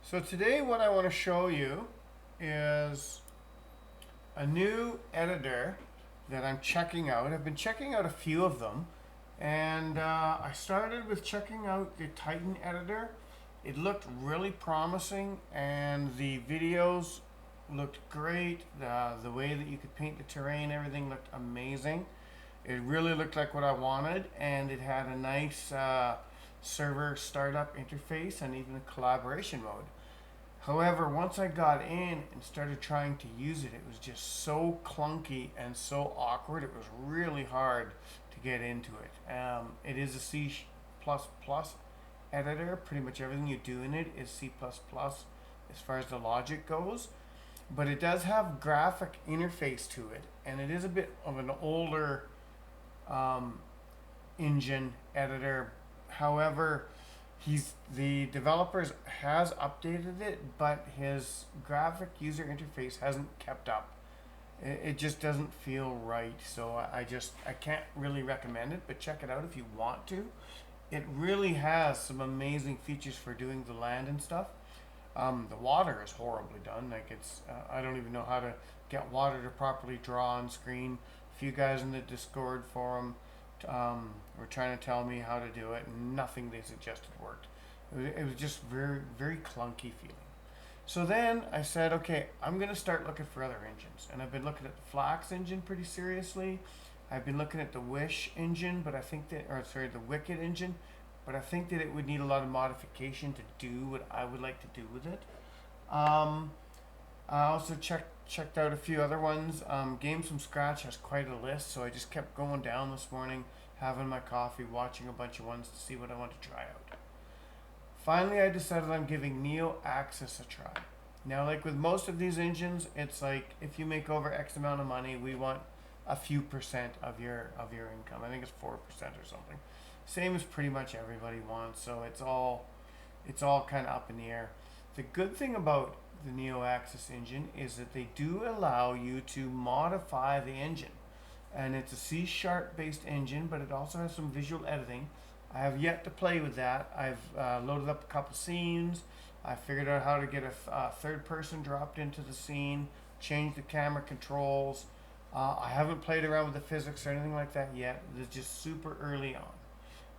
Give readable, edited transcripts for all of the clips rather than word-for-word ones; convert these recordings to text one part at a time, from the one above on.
So today what I want to show you is a new editor that I'm checking out. I've been checking out a few of them, and I started with checking out the Titan editor. It looked really promising, and the videos looked great. The way that you could paint the terrain, everything looked amazing. It really looked like what I wanted, and it had a nice server startup interface and even a collaboration mode. However, once I got in and started trying to use it, it was just so clunky and so awkward. It was really hard to get into it. It is a C++ editor. Pretty much everything you do in it is C++ as far as the logic goes. But it does have graphic interface to it, and it is a bit of an older um, engine editor. However, the developers has updated it, but his graphic user interface hasn't kept up. It just doesn't feel right. So I can't really recommend it, but check it out if you want to. It really has some amazing features for doing the land and stuff. The water is horribly done. Like I don't even know how to get water to properly draw on screen. A few guys in the Discord forum were trying to tell me how to do it, and nothing they suggested worked. It was just very, very clunky feeling. So then I said, okay, I'm going to start looking for other engines. And I've been looking at the Flax engine pretty seriously. I've been looking at the Wish engine, but I think that, or sorry, the Wicked engine, but I think that it would need a lot of modification to do what I would like to do with it. I also checked out a few other ones. Games from Scratch has quite a list, so I just kept going down this morning, having my coffee, watching a bunch of ones to see what I want to try out. Finally, I decided I'm giving NeoAxis a try. Now, like with most of these engines, it's like if you make over X amount of money, we want a few percent of your income. I think it's 4% or something. Same as pretty much everybody wants. So it's all kind of up in the air. The good thing about the NeoAxis engine is that they do allow you to modify the engine, and it's a C# based engine, but it also has some visual editing. I have yet to play with that. I've loaded up a couple scenes. I figured out how to get a third person dropped into the scene, change the camera controls. I haven't played around with the physics or anything like that yet. It's just super early on.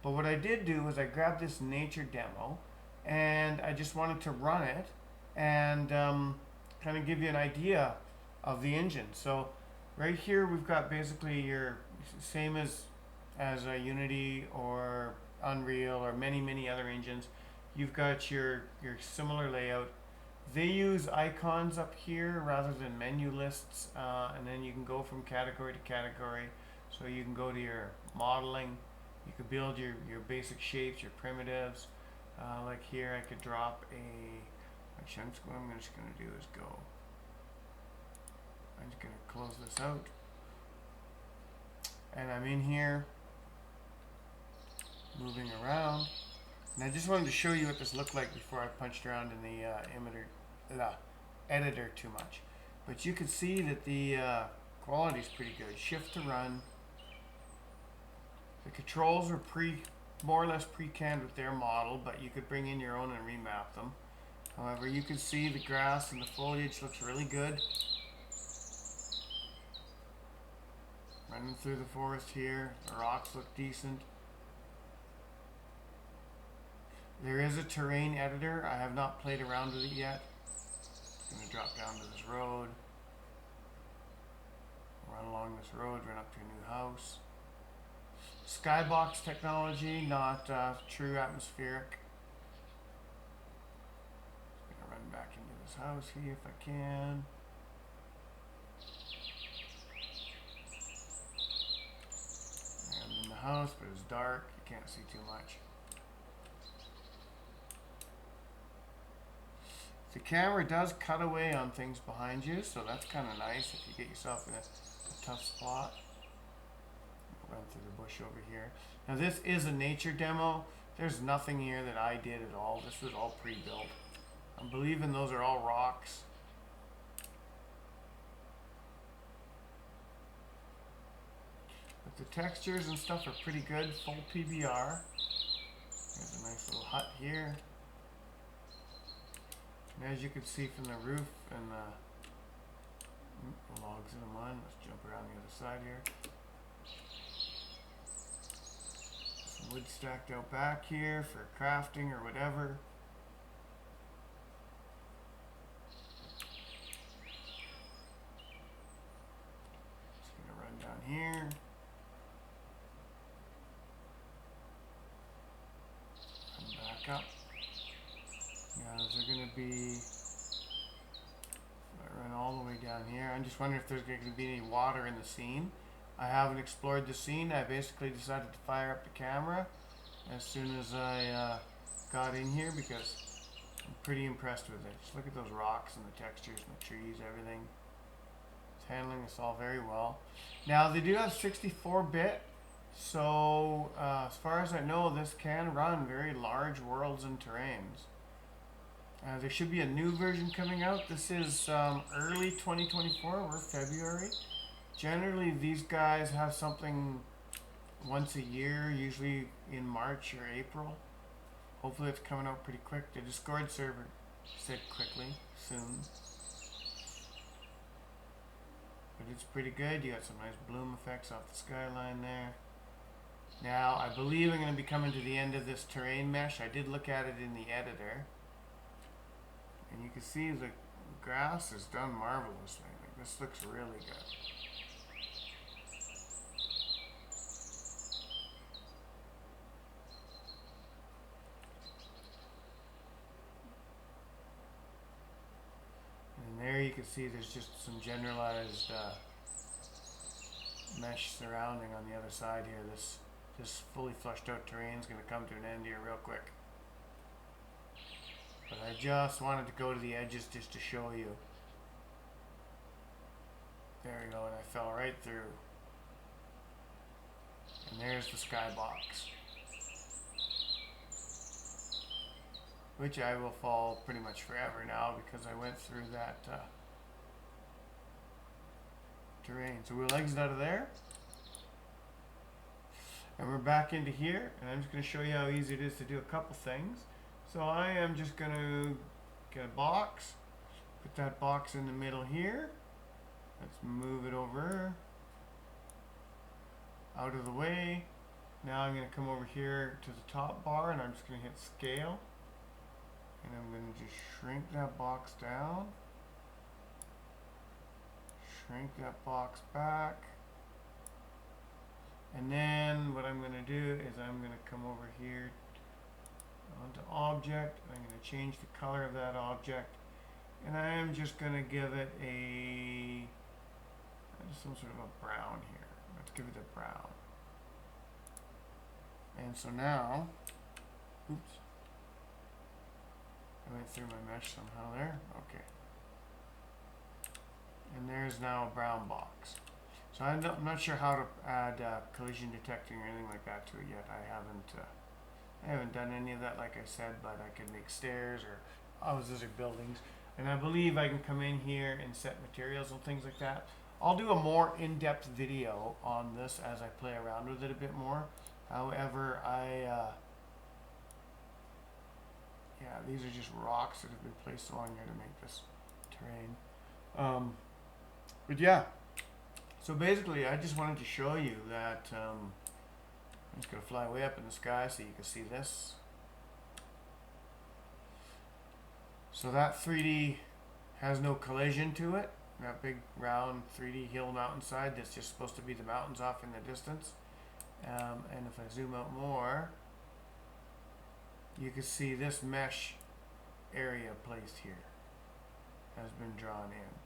But what I did do was I grabbed this nature demo, and I just wanted to run it and kind of give you an idea of the engine. So right here we've got basically your same as Unity or Unreal or many other engines. You've got your similar layout. They use icons up here rather than menu lists, and then you can go from category to category. So you can go to your modeling. You could build your basic shapes, your primitives. Like here, I could drop a. Actually, what I'm just going to do is go. I'm just going to close this out, and I'm in here, moving around. And I just wanted to show you what this looked like before I punched around in the editor too much. But you can see that the quality is pretty good. Shift to run. The controls are more or less pre-canned with their model, but you could bring in your own and remap them. However, you can see the grass and the foliage looks really good. Running through the forest here, the rocks look decent. There is a terrain editor. I have not played around with it yet. I'm going to drop down to this road. Run along this road, run up to a new house. Skybox technology, not true atmospheric. I'm going to run back into this house here if I can. I'm in the house, but it's dark. You can't see too much. The camera does cut away on things behind you, so that's kind of nice if you get yourself in a tough spot. Run through the bush over here. Now this is a nature demo. There's nothing here that I did at all. This was all pre-built. I'm believing those are all rocks. But the textures and stuff are pretty good. Full PBR. There's a nice little hut here. And as you can see from the roof and the logs in the mine, let's jump around the other side here. Some wood stacked out back here for crafting or whatever. Just gonna run down here. Come back up. Now is there gonna be, I run all the way down here. I'm just wondering if there's going to be any water in the scene. I haven't explored the scene. I basically decided to fire up the camera as soon as I got in here because I'm pretty impressed with it. Just look at those rocks and the textures and the trees, everything. It's handling this all very well. Now they do have 64-bit, so as far as I know, this can run very large worlds and terrains. There should be a new version coming out. This is early 2024. We're February. Generally, these guys have something once a year, usually in March or April. Hopefully it's coming out pretty quick. The Discord server said quickly, soon. But it's pretty good. You got some nice bloom effects off the skyline there. Now, I believe I'm going to be coming to the end of this terrain mesh. I did look at it in the editor. And you can see the grass is done marvelously. Like, this looks really good. And there you can see there's just some generalized mesh surrounding on the other side here. This fully flushed out terrain is going to come to an end here real quick. But I just wanted to go to the edges just to show you. There we go, and I fell right through. And there's the skybox, which I will fall pretty much forever now because I went through that terrain. So we'll exit out of there. And we're back into here, and I'm just going to show you how easy it is to do a couple things. So I am just going to get a box, put that box in the middle here. Let's move it over, out of the way. Now I'm going to come over here to the top bar, and I'm just going to hit scale. And I'm going to just shrink that box down. Shrink that box back. And then what I'm going to do is I'm going to come over here onto object, and I'm going to change the color of that object, and I am just going to give it some sort of a brown here. Let's give it a brown. And so now, oops, I went through my mesh somehow there. Okay. And there's now a brown box. So I'm not sure how to add collision detecting or anything like that to it yet. I haven't done any of that, like I said, but I can make stairs or houses or buildings. And I believe I can come in here and set materials and things like that. I'll do a more in-depth video on this as I play around with it a bit more. However, yeah, these are just rocks that have been placed along here to make this terrain. But yeah, so basically I just wanted to show you that I'm just going to fly way up in the sky so you can see this. So that 3D has no collision to it. That big round 3D hill mountainside that's just supposed to be the mountains off in the distance. And if I zoom out more, you can see this mesh area placed here has been drawn in.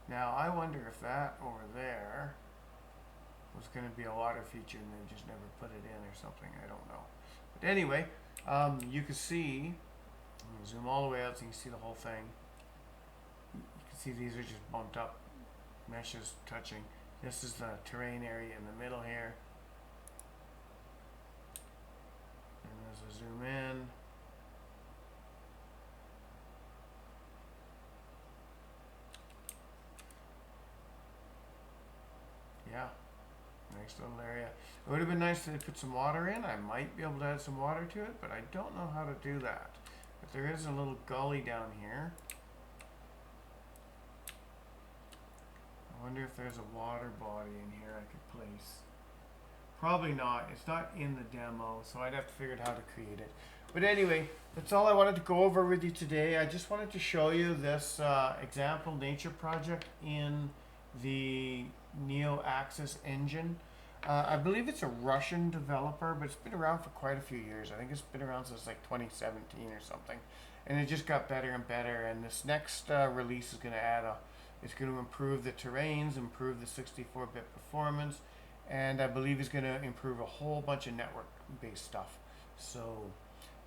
Now I wonder if that over there was going to be a water feature and they just never put it in or something. I don't know. But anyway, you can see, I'm going to zoom all the way out so you can see the whole thing. You can see these are just bumped up meshes touching. This is the terrain area in the middle here. And as I zoom in, yeah, nice little area. It would have been nice to put some water in. I might be able to add some water to it, but I don't know how to do that. But there is a little gully down here. I wonder if there's a water body in here I could place. Probably not. It's not in the demo, so I'd have to figure out how to create it. But anyway, that's all I wanted to go over with you today. I just wanted to show you this example nature project in the NeoAxis engine. I believe it's a Russian developer, but it's been around for quite a few years. I think it's been around since like 2017 or something. And it just got better and better. And this next release is going to it's going to improve the terrains, improve the 64-bit performance, and I believe it's going to improve a whole bunch of network-based stuff. So,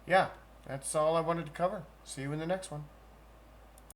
yeah, that's all I wanted to cover. See you in the next one.